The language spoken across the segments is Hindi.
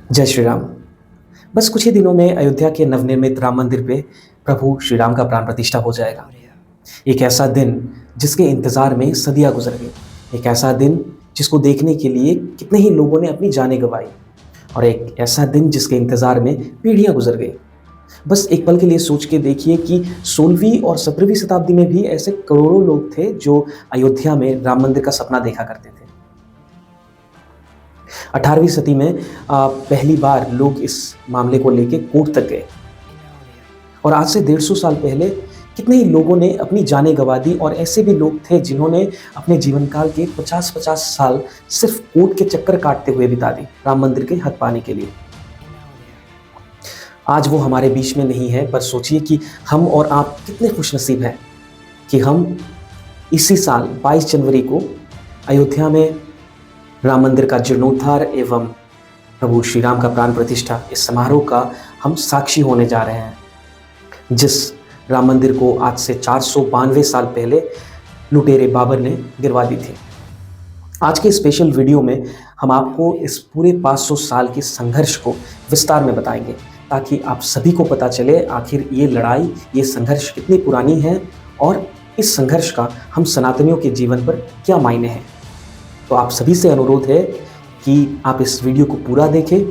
जय श्री राम। बस कुछ ही दिनों में अयोध्या के नवनिर्मित राम मंदिर पे प्रभु श्री राम का प्राण प्रतिष्ठा हो जाएगा। एक ऐसा दिन जिसके इंतजार में सदियां गुजर गई, एक ऐसा दिन जिसको देखने के लिए कितने ही लोगों ने अपनी जानें गंवाई, और एक ऐसा दिन जिसके इंतजार में पीढ़ियां गुजर गई। बस एक पल के लिए सोच के देखिए कि 16वीं और 17वीं शताब्दी में भी ऐसे करोड़ों लोग थे जो अयोध्या में राम मंदिर का सपना देखा करते थे। 18वीं सदी में पहली बार लोग इस मामले को लेके कोर्ट तक गए, और आज से 150 साल पहले कितने ही लोगों ने अपनी जानें गंवा दी, और ऐसे भी लोग थे जिन्होंने अपने जीवन काल के 50-50 साल सिर्फ कोर्ट के चक्कर काटते हुए बिता दी राम मंदिर के हक पाने के लिए। आज वो हमारे बीच में नहीं है, पर सोचिए कि हम और आप कितने खुशनसीब हैं कि हम इसी साल 22 जनवरी को अयोध्या में राम मंदिर का जीर्णोद्धार एवं प्रभु श्री राम का प्राण प्रतिष्ठा, इस समारोह का हम साक्षी होने जा रहे हैं, जिस राम मंदिर को आज से 492 साल पहले लुटेरे बाबर ने गिरवा दी थी। आज के स्पेशल वीडियो में हम आपको इस पूरे 500 साल के संघर्ष को विस्तार में बताएंगे, ताकि आप सभी को पता चले आखिर ये लड़ाई, ये संघर्ष कितनी पुरानी है और इस संघर्ष का हम सनातनियों के जीवन पर क्या मायने हैं। तो आप सभी से अनुरोध है कि आप इस वीडियो को पूरा देखें,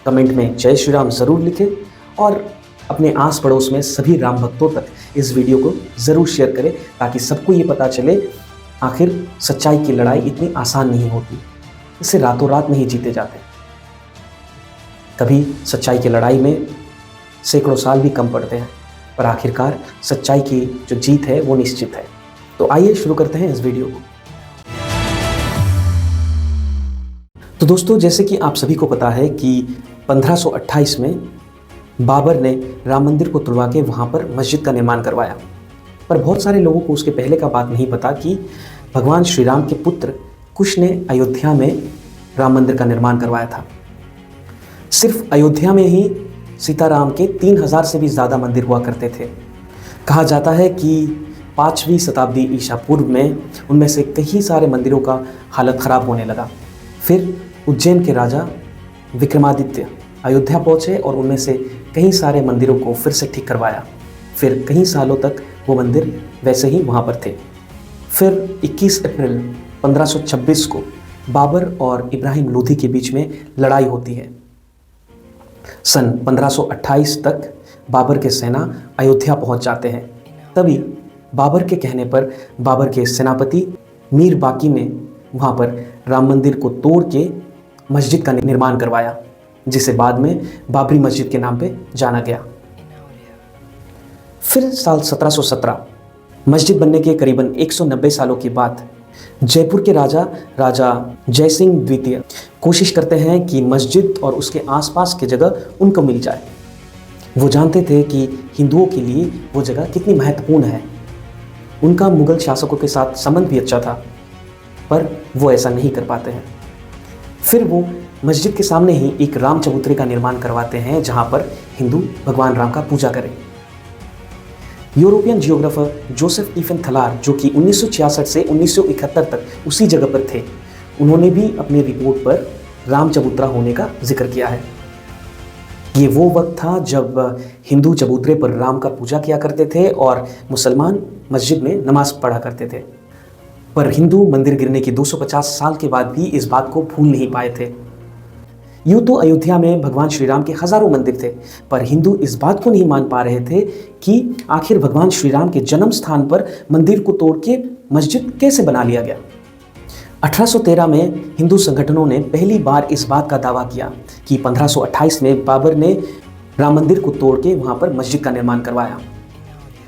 कमेंट में जय श्री राम ज़रूर लिखें, और अपने आस पड़ोस में सभी राम भक्तों तक इस वीडियो को ज़रूर शेयर करें, ताकि सबको ये पता चले आखिर सच्चाई की लड़ाई इतनी आसान नहीं होती, इसे रातों रात नहीं जीते जाते। कभी सच्चाई की लड़ाई में सैकड़ों साल भी कम पड़ते हैं, पर आखिरकार सच्चाई की जो जीत है वो निश्चित है। तो आइए शुरू करते हैं इस वीडियो को। तो दोस्तों, जैसे कि आप सभी को पता है कि 1528 में बाबर ने राम मंदिर को तुड़वा के वहाँ पर मस्जिद का निर्माण करवाया, पर बहुत सारे लोगों को उसके पहले का बात नहीं पता कि भगवान श्री राम के पुत्र कुश ने अयोध्या में राम मंदिर का निर्माण करवाया था। सिर्फ अयोध्या में ही सीताराम के 3000 से भी ज़्यादा मंदिर हुआ करते थे। कहा जाता है कि 5वीं शताब्दी ईसा पूर्व में उनमें से कई सारे मंदिरों का हालत ख़राब होने लगा। फिर उज्जैन के राजा विक्रमादित्य अयोध्या पहुँचे और उनमें से कई सारे मंदिरों को फिर से ठीक करवाया। फिर कई सालों तक वो मंदिर वैसे ही वहाँ पर थे। फिर 21 अप्रैल 1526 को बाबर और इब्राहिम लोधी के बीच में लड़ाई होती है। सन 1528 तक बाबर के सेना अयोध्या पहुँच जाते हैं। तभी बाबर के कहने पर बाबर के सेनापति मीर बाकी ने वहाँ पर राम मंदिर को तोड़ के मस्जिद का निर्माण करवाया, जिसे बाद में बाबरी मस्जिद के नाम पे जाना गया। फिर साल 1717 मस्जिद बनने के करीबन 190 सालों के बाद जयपुर के राजा जयसिंह द्वितीय कोशिश करते हैं कि मस्जिद और उसके आसपास की जगह उनको मिल जाए। वो जानते थे कि हिंदुओं के लिए वो जगह कितनी महत्वपूर्ण है। उनका मुगल शासकों के साथ संबंध भी अच्छा था, पर वो ऐसा नहीं कर पाते हैं। फिर वो मस्जिद के सामने ही एक राम चबूतरे का निर्माण करवाते हैं, जहाँ पर हिंदू भगवान राम का पूजा करें। यूरोपियन जियोग्राफर जोसेफ इफेन थलार, जो कि 1966 से 1971 तक उसी जगह पर थे, उन्होंने भी अपनी रिपोर्ट पर राम चबूतरा होने का जिक्र किया है। ये वो वक्त था जब हिंदू चबूतरे पर राम का पूजा किया करते थे और मुसलमान मस्जिद में नमाज पढ़ा करते थे। पर हिंदू मंदिर गिरने के 250 साल के बाद भी इस बात को भूल नहीं पाए थे। यूँ तो अयोध्या में भगवान श्री राम के हजारों मंदिर थे, पर हिंदू इस बात को नहीं मान पा रहे थे कि आखिर भगवान श्री राम के जन्म स्थान पर मंदिर को तोड़ के मस्जिद कैसे बना लिया गया। 1813 में हिंदू संगठनों ने पहली बार इस बात का दावा किया कि 1528 में बाबर ने राम मंदिर को तोड़ के वहाँ पर मस्जिद का निर्माण करवाया।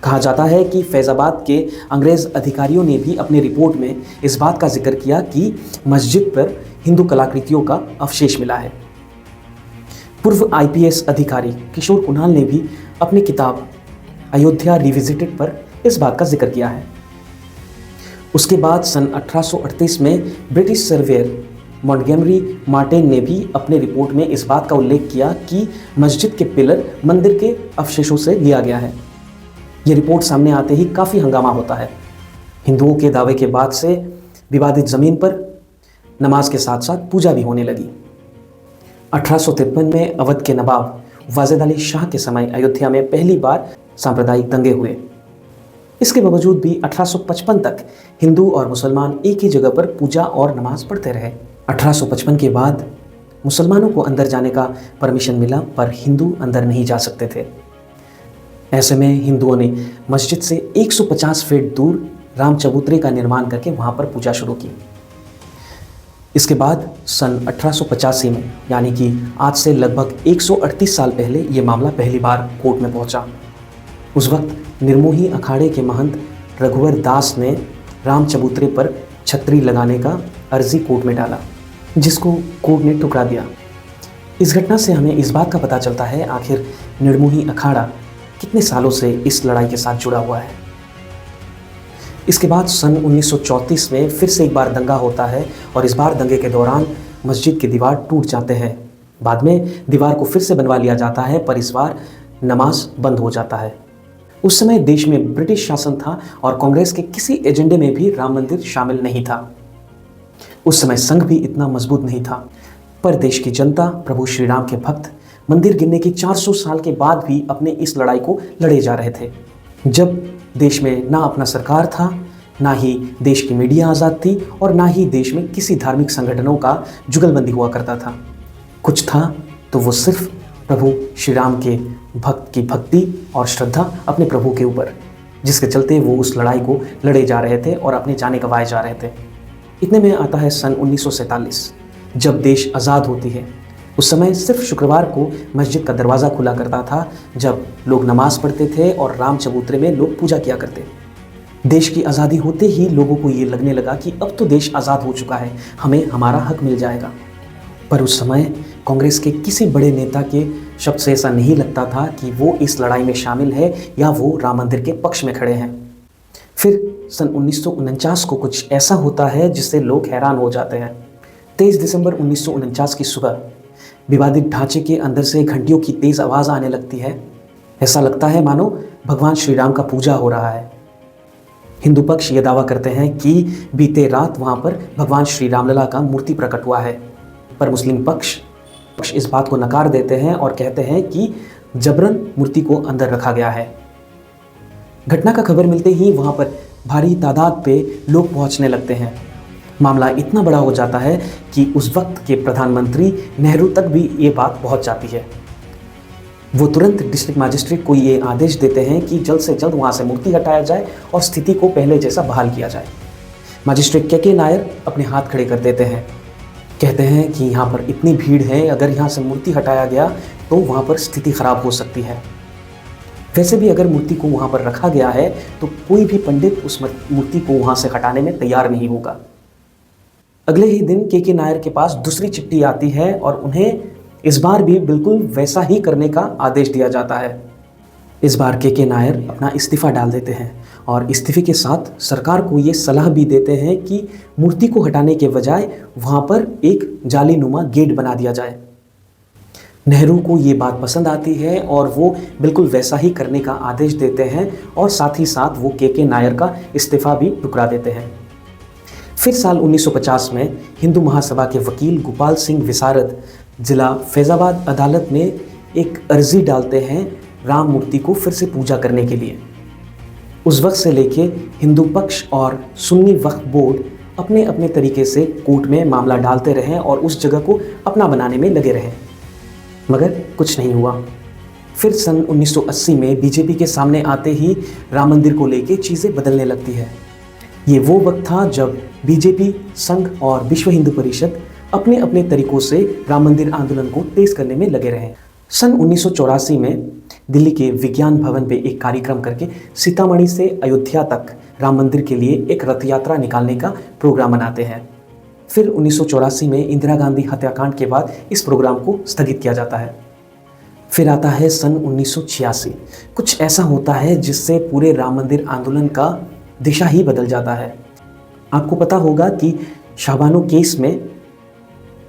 कहा जाता है कि फैज़ाबाद के अंग्रेज़ अधिकारियों ने भी अपनी रिपोर्ट में इस बात का जिक्र किया कि मस्जिद पर हिंदू कलाकृतियों का अवशेष मिला है। पूर्व IPS अधिकारी किशोर कुणाल ने भी अपनी किताब अयोध्या रिविजिटेड पर इस बात का जिक्र किया है। उसके बाद सन 1838 में ब्रिटिश सर्वेयर मॉन्टगेमरी मार्टिन ने भी अपनी रिपोर्ट में इस बात का उल्लेख किया कि मस्जिद के पिलर मंदिर के अवशेषों से लिया गया है। ये रिपोर्ट सामने आते ही काफ़ी हंगामा होता है। हिंदुओं के दावे के बाद से विवादित ज़मीन पर नमाज के साथ साथ पूजा भी होने लगी। 1853 में अवध के नवाब वाजिद अली शाह के समय अयोध्या में पहली बार सांप्रदायिक दंगे हुए। इसके बावजूद भी 1855 तक हिंदू और मुसलमान एक ही जगह पर पूजा और नमाज पढ़ते रहे। 1855 के बाद मुसलमानों को अंदर जाने का परमिशन मिला, पर हिंदू अंदर नहीं जा सकते थे। ऐसे में हिंदुओं ने मस्जिद से 150 फीट दूर राम चबूतरे का निर्माण करके वहां पर पूजा शुरू की। इसके बाद सन 1885 में, यानी कि आज से लगभग 138 साल पहले, ये मामला पहली बार कोर्ट में पहुंचा। उस वक्त निर्मोही अखाड़े के महंत रघुवर दास ने राम चबूतरे पर छतरी लगाने का अर्जी कोर्ट में डाला, जिसको कोर्ट ने ठुकरा दिया। इस घटना से हमें इस बात का पता चलता है आखिर निर्मोही अखाड़ा कितने सालों से इस लड़ाई के साथ जुड़ा हुआ है। इसके बाद सन 1934 में फिर से एक बार दंगा होता है और इस बार दंगे के दौरान मस्जिद की दीवार टूट जाते हैं। बाद में दीवार को फिर से बनवा लिया जाता है, पर इस बार नमाज बंद हो जाता है। उस समय देश में ब्रिटिश शासन था और कांग्रेस के किसी एजेंडे में भी राम मंदिर शामिल नहीं था। उस समय संघ भी इतना मजबूत नहीं था, पर देश की जनता, प्रभु श्री राम के भक्त मंदिर गिरने के 400 साल के बाद भी अपने इस लड़ाई को लड़े जा रहे थे। जब देश में ना अपना सरकार था, ना ही देश की मीडिया आज़ाद थी और ना ही देश में किसी धार्मिक संगठनों का जुगलबंदी हुआ करता था। कुछ था तो वो सिर्फ प्रभु श्री राम के भक्त की भक्ति और श्रद्धा अपने प्रभु के ऊपर, जिसके चलते वो उस लड़ाई को लड़े जा रहे थे और अपने जाने गंवाए जा रहे थे। इतने में आता है सन 1947, जब देश आज़ाद होती है। उस समय सिर्फ शुक्रवार को मस्जिद का दरवाज़ा खुला करता था, जब लोग नमाज पढ़ते थे और राम चबूतरे में लोग पूजा किया करते। देश की आज़ादी होते ही लोगों को ये लगने लगा कि अब तो देश आज़ाद हो चुका है, हमें हमारा हक मिल जाएगा। पर उस समय कांग्रेस के किसी बड़े नेता के शब्द से ऐसा नहीं लगता था कि वो इस लड़ाई में शामिल है या वो राम मंदिर के पक्ष में खड़े हैं। फिर सन 1949 को कुछ ऐसा होता है जिससे लोग हैरान हो जाते हैं। 23 दिसंबर 1949 की सुबह विवादित ढांचे के अंदर से घंटियों की तेज आवाज़ आने लगती है। ऐसा लगता है मानो भगवान श्री राम का पूजा हो रहा है। हिंदू पक्ष ये दावा करते हैं कि बीते रात वहाँ पर भगवान श्री रामलला का मूर्ति प्रकट हुआ है, पर मुस्लिम पक्ष इस बात को नकार देते हैं और कहते हैं कि जबरन मूर्ति को अंदर रखा गया है। घटना का खबर मिलते ही वहाँ पर भारी तादाद पे लोग पहुँचने लगते हैं। मामला इतना बड़ा हो जाता है कि उस वक्त के प्रधानमंत्री नेहरू तक भी ये बात पहुँच जाती है। वो तुरंत डिस्ट्रिक्ट मजिस्ट्रेट को ये आदेश देते हैं कि जल्द से जल्द वहाँ से मूर्ति हटाया जाए और स्थिति को पहले जैसा बहाल किया जाए। मजिस्ट्रेट के नायर अपने हाथ खड़े कर देते हैं, कहते हैं कि यहाँ पर इतनी भीड़ है, अगर यहाँ से मूर्ति हटाया गया तो वहाँ पर स्थिति खराब हो सकती है। वैसे भी अगर मूर्ति को वहाँ पर रखा गया है तो कोई भी पंडित उस मूर्ति को वहाँ से हटाने में तैयार नहीं होगा। अगले ही दिन के नायर के पास दूसरी चिट्ठी आती है और उन्हें इस बार भी बिल्कुल वैसा ही करने का आदेश दिया जाता है। इस बार के नायर अपना इस्तीफ़ा डाल देते हैं और इस्तीफे के साथ सरकार को ये सलाह भी देते हैं कि मूर्ति को हटाने के बजाय वहाँ पर एक जालीनुमा गेट बना दिया जाए। नेहरू को ये बात पसंद आती है और वो बिल्कुल वैसा ही करने का आदेश देते हैं और साथ ही साथ वो के नायर का इस्तीफ़ा भी ठुकरा देते हैं। फिर साल 1950 में हिंदू महासभा के वकील गोपाल सिंह विशारद जिला फैज़ाबाद अदालत में एक अर्जी डालते हैं राम मूर्ति को फिर से पूजा करने के लिए। उस वक्त से लेके हिंदू पक्ष और सुन्नी वक्फ बोर्ड अपने अपने तरीके से कोर्ट में मामला डालते रहे और उस जगह को अपना बनाने में लगे रहे, मगर कुछ नहीं हुआ। फिर सन 1980 में बीजेपी के सामने आते ही राम मंदिर को लेके चीज़ें बदलने लगती है। ये वो वक्त था जब बीजेपी, संघ और विश्व हिंदू परिषद अपने अपने तरीकों से राम मंदिर आंदोलन को तेज करने में लगे रहे। सन 1984 में दिल्ली के विज्ञान भवन पे एक कार्यक्रम करके सीतामढ़ी से अयोध्या तक राम मंदिर के लिए एक रथ यात्रा निकालने का प्रोग्राम बनाते हैं। फिर 1984 में इंदिरा गांधी हत्याकांड के बाद इस प्रोग्राम को स्थगित किया जाता है। फिर आता है सन 1986। कुछ ऐसा होता है जिससे पूरे राम मंदिर आंदोलन का दिशा ही बदल जाता है। आपको पता होगा कि शाहबानो केस में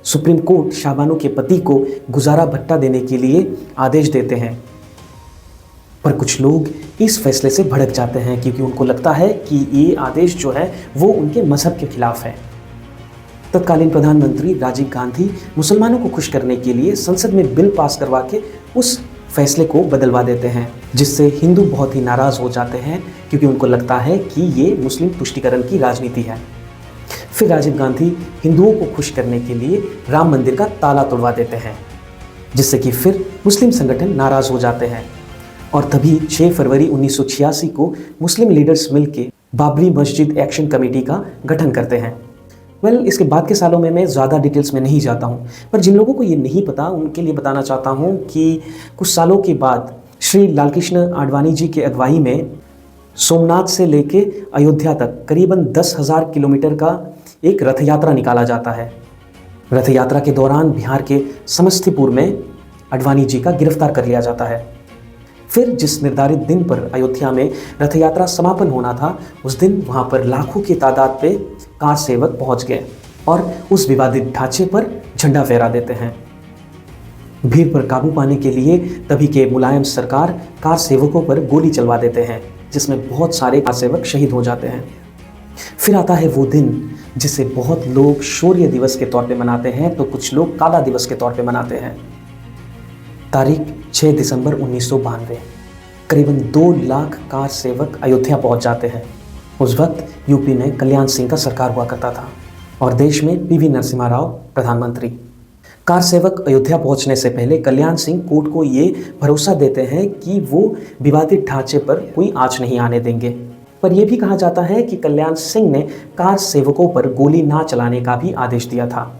सुप्रीम कोर्ट शाहबानो के पति को गुजारा भत्ता देने के लिए आदेश देते हैं, पर कुछ लोग इस फैसले से भड़क जाते हैं क्योंकि उनको लगता है कि ये आदेश जो है वो उनके मजहब के खिलाफ है। तत्कालीन प्रधानमंत्री राजीव गांधी मुसलमानों को खुश करने के लिए संसद में बिल पास करवा के उस फैसले को बदलवा देते हैं, जिससे हिंदू बहुत ही नाराज़ हो जाते हैं क्योंकि उनको लगता है कि ये मुस्लिम तुष्टीकरण की राजनीति है। फिर राजीव गांधी हिंदुओं को खुश करने के लिए राम मंदिर का ताला तोड़वा देते हैं, जिससे कि फिर मुस्लिम संगठन नाराज़ हो जाते हैं और तभी 6 फरवरी 1986 को मुस्लिम लीडर्स मिलकर बाबरी मस्जिद एक्शन कमेटी का गठन करते हैं। इसके बाद के सालों में मैं ज़्यादा डिटेल्स में नहीं जाता हूँ, पर जिन लोगों को ये नहीं पता उनके लिए बताना चाहता हूँ कि कुछ सालों के बाद श्री लालकृष्ण आडवाणी जी के अगुवाई में सोमनाथ से लेके अयोध्या तक करीबन 10,000 किलोमीटर का एक रथ यात्रा निकाला जाता है। रथ यात्रा के दौरान बिहार के समस्तीपुर में आडवाणी जी का गिरफ्तार कर लिया जाता है। फिर जिस निर्धारित दिन पर अयोध्या में रथ यात्रा समापन होना था, उस दिन वहां पर लाखों की तादाद पे कार सेवक पहुंच गए और उस विवादित ढांचे पर झंडा फहरा देते हैं। भीड़ पर काबू पाने के लिए तभी के मुलायम सरकार कार सेवकों पर गोली चलवा देते हैं, जिसमें बहुत सारे कार सेवक शहीद हो जाते हैं। फिर आता है वो दिन जिसे बहुत लोग शौर्य दिवस के तौर पे मनाते हैं, तो कुछ लोग काला दिवस के तौर पे मनाते हैं। तारीख 6 दिसंबर 1992, करीबन 2 लाख कार सेवक अयोध्या पहुंच जाते हैं। उस वक्त यूपी में कल्याण सिंह का सरकार हुआ करता था और देश में पीवी नरसिम्हा राव प्रधानमंत्री। कार सेवक अयोध्या पहुंचने से पहले कल्याण सिंह कोर्ट को ये भरोसा देते हैं कि वो विवादित ढांचे पर कोई आंच नहीं आने देंगे, पर यह भी कहा जाता है कि कल्याण सिंह ने कार सेवकों पर गोली ना चलाने का भी आदेश दिया था।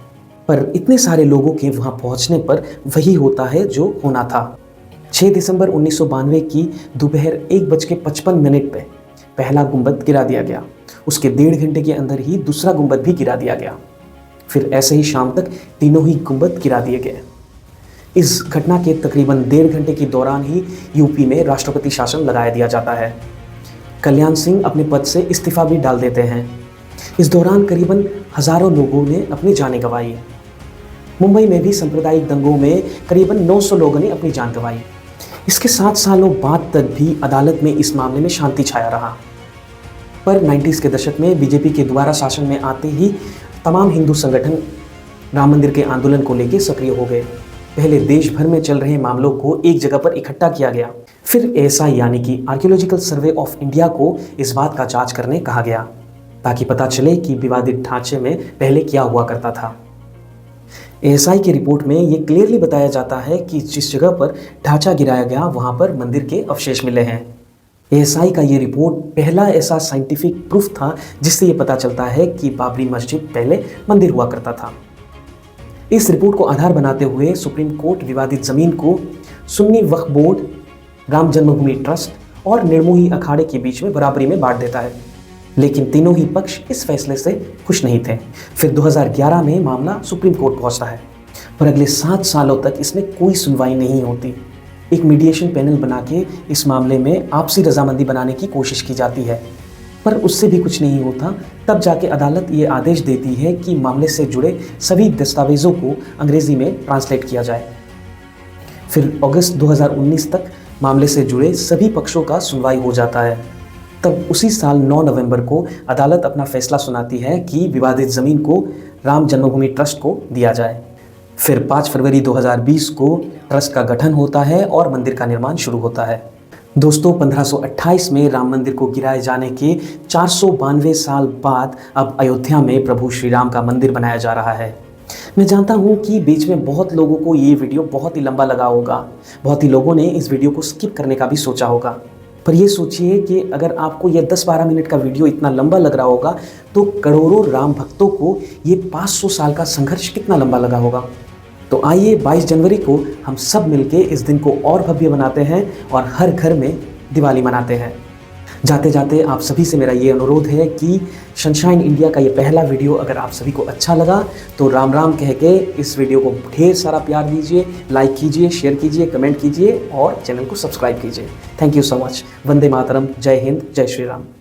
पर इतने सारे लोगों के वहां पहुंचने पर वही होता है जो होना था। 6 दिसंबर 1992 की दोपहर 1:55 पे पहला गुंबद गिरा दिया गया। उसके 1.5 घंटे के अंदर ही दूसरा गुंबद भी गिरा दिया गया। फिर ऐसे ही शाम तक तीनों ही गुंबद गिरा दिए गए। इस घटना के तकरीबन 1.5 घंटे के दौरान ही यूपी में राष्ट्रपति शासन लगाया दिया जाता है। कल्याण सिंह अपने पद से इस्तीफा भी डाल देते हैं। इस दौरान करीबन हजारों लोगों ने अपनी जानें गंवाई। मुंबई में भी सांप्रदायिक दंगों में करीबन 900 लोगों ने अपनी जान गंवाई। इसके 7 सालों बाद तक भी अदालत में इस मामले में शांति छाया रहा। पर 90s के दशक में बीजेपी के दोबारा शासन में आते ही तमाम हिंदू संगठन राम मंदिर के आंदोलन को लेकर सक्रिय हो गए। पहले देश भर में चल रहे मामलों को एक जगह पर इकट्ठा किया गया। फिर ASI यानी कि आर्कियोलॉजिकल सर्वे ऑफ इंडिया को इस बात का जांच करने कहा गया, ताकि पता चले कि विवादित ढांचे में पहले क्या हुआ करता था। ASI की रिपोर्ट में ये क्लियरली बताया जाता है कि जिस जगह पर ढांचा गिराया गया वहां पर मंदिर के अवशेष मिले हैं। ASI का ये रिपोर्ट पहला ऐसा साइंटिफिक प्रूफ था जिससे ये पता चलता है कि बाबरी मस्जिद पहले मंदिर हुआ करता था। इस रिपोर्ट को आधार बनाते हुए सुप्रीम कोर्ट विवादित जमीन को सुन्नी वक्फ बोर्ड, राम जन्मभूमि ट्रस्ट और निर्मोही अखाड़े के बीच में बराबरी में बांट देता है, लेकिन तीनों ही पक्ष इस फैसले से खुश नहीं थे। फिर 2011 में मामला सुप्रीम कोर्ट पहुंचता है, पर अगले 7 सालों तक इसमें कोई सुनवाई नहीं होती। एक मीडिएशन पैनल बना के इस मामले में आपसी रजामंदी बनाने की कोशिश की जाती है, पर उससे भी कुछ नहीं होता। तब जाके अदालत ये आदेश देती है कि मामले से जुड़े सभी दस्तावेजों को अंग्रेजी में ट्रांसलेट किया जाए। फिर अगस्त 2019 तक मामले से जुड़े सभी पक्षों का सुनवाई हो जाता है। तब उसी साल 9 नवंबर को अदालत अपना फैसला सुनाती है कि विवादित ज़मीन को राम जन्मभूमि ट्रस्ट को दिया जाए। फिर 5 फरवरी 2020 को ट्रस्ट का गठन होता है और मंदिर का निर्माण शुरू होता है। दोस्तों, 1528 में राम मंदिर को गिराए जाने के 492 साल बाद अब अयोध्या में प्रभु श्री राम का मंदिर बनाया जा रहा है। मैं जानता हूँ कि बीच में बहुत लोगों को ये वीडियो बहुत ही लंबा लगा होगा, बहुत ही लोगों ने इस वीडियो को स्किप करने का भी सोचा होगा। पर ये सोचिए कि अगर आपको ये 10-12 मिनट का वीडियो इतना लंबा लग रहा होगा तो करोड़ों राम भक्तों को ये 500 साल का संघर्ष कितना लंबा लगा होगा। तो आइए 22 जनवरी को हम सब मिलके इस दिन को और भव्य बनाते हैं और हर घर में दिवाली मनाते हैं। जाते जाते आप सभी से मेरा ये अनुरोध है कि सनशाइन इंडिया का ये पहला वीडियो अगर आप सभी को अच्छा लगा तो राम राम कह के इस वीडियो को ढेर सारा प्यार दीजिए, लाइक कीजिए, शेयर कीजिए, कमेंट कीजिए और चैनल को सब्सक्राइब कीजिए। Thank you so much. वंदे मातरम। जय हिंद, जय श्री राम।